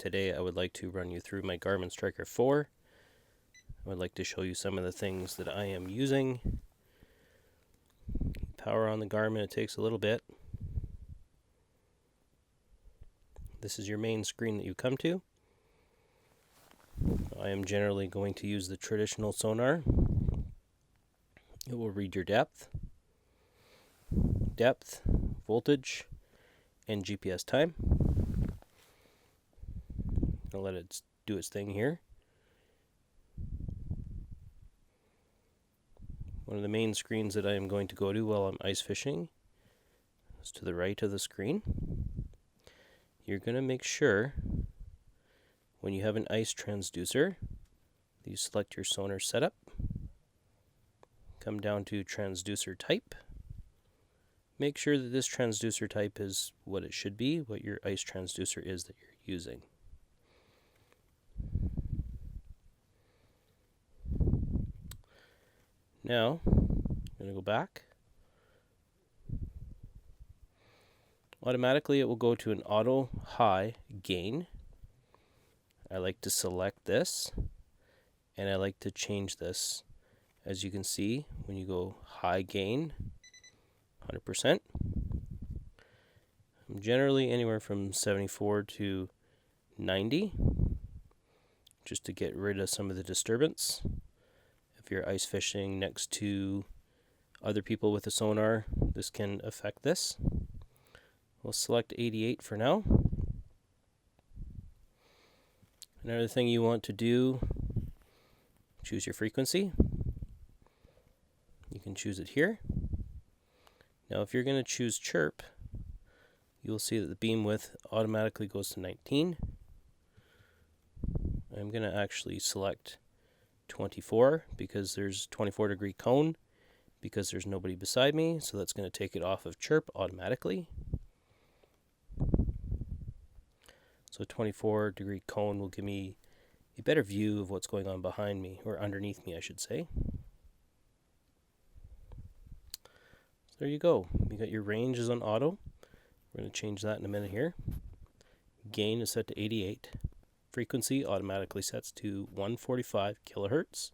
Today I would like to run you through my Garmin Striker 4. I would like to show you some of the things that I am using. Power on the Garmin, it takes a little bit. This is your main screen that you come to. I am generally going to use the traditional sonar. It will read your depth, voltage, and GPS time. I'll let it do its thing here. One of the main screens that I am going to go to while I'm ice fishing is to the right of the screen. You're going to make sure when you have an ice transducer that you select your sonar setup. Come down to transducer type. Make sure that this transducer type is what it should be, what your ice transducer is that you're using. Now, I'm going to go back. Automatically it will go to an auto high gain. I like to select this, and I like to change this. As you can see, when you go high gain, 100%. I'm generally anywhere from 74 to 90, just to get rid of some of the disturbance. If you're ice fishing next to other people with a sonar, this can affect this. We'll select 88 for now. Another thing you want to do, choose your frequency. You can choose it here. Now if you're going to choose chirp, you'll see that the beam width automatically goes to 19. I'm going to actually select 24 because there's 24-degree cone because there's nobody beside me, so that's going to take it off of chirp automatically. So 24-degree cone will give me a better view of what's going on behind me, or underneath me I should say. So there you go. You got your range is on auto. We're going to change that in a minute here. Gain is set to 88. Frequency automatically sets to 145 kilohertz,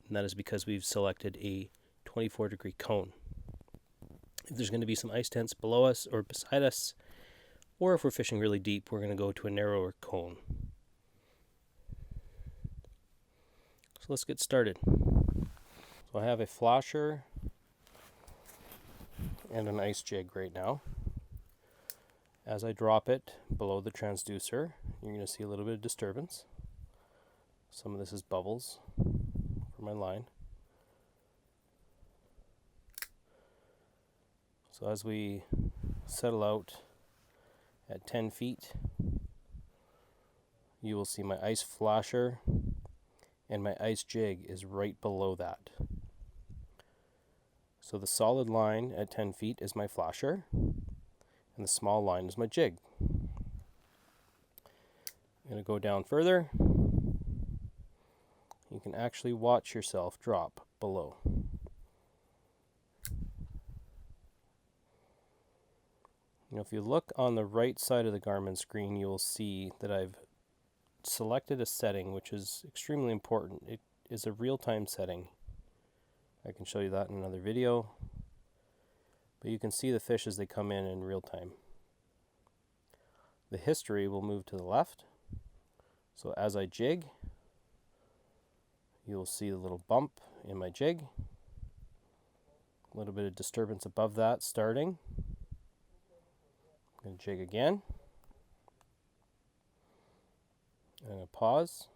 and that is because we've selected a 24-degree cone. If there's going to be some ice tents below us or beside us, or if we're fishing really deep, we're going to go to a narrower cone. So let's get started. So I have a flasher and an ice jig right now. As I drop it below the transducer, you're going to see a little bit of disturbance. Some of this is bubbles for my line. So as we settle out at 10 feet, you will see my ice flasher and my ice jig is right below that. So the solid line at 10 feet is my flasher, and the small line is my jig. I'm going to go down further. You can actually watch yourself drop below. Now, if you look on the right side of the Garmin screen, you will see that I've selected a setting which is extremely important. It is a real-time setting. I can show you that in another video. But you can see the fish as they come in real time. The history will move to the left. So as I jig, you'll see the little bump in my jig. A little bit of disturbance above that starting. I'm going to jig again. I'm going to pause.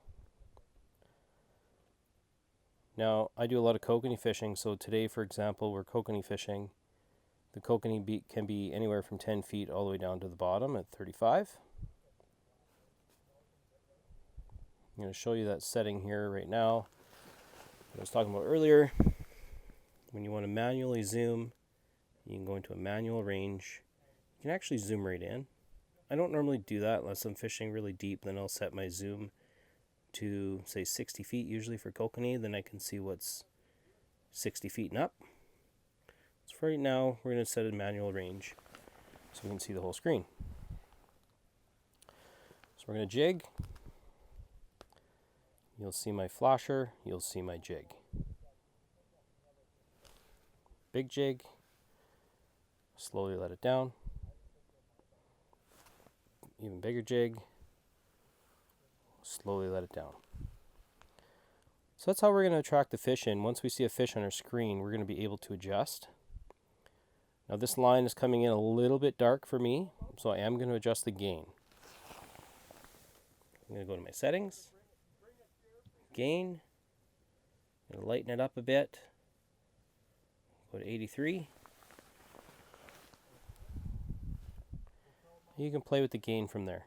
Now, I do a lot of kokanee fishing, so today, for example, we're kokanee fishing. The kokanee beat can be anywhere from 10 feet all the way down to the bottom at 35. I'm going to show you that setting here right now. I was talking about earlier, when you want to manually zoom, you can go into a manual range. You can actually zoom right in. I don't normally do that unless I'm fishing really deep, then I'll set my zoom to say 60 feet usually for kokanee, then I can see what's 60 feet and up. So for right now, we're going to set a manual range so we can see the whole screen. So So we're going to jig. You'll see my flasher, you'll see my jig. Big jig, slowly let it down. Even bigger jig, slowly let it down. So that's how we're going to attract the fish in. Once we see a fish on our screen, we're going to be able to adjust. Now this line is coming in a little bit dark for me, so I am going to adjust the gain. I'm going to go to my settings, gain, I'm going to lighten it up a bit, go to 83. You can play with the gain from there.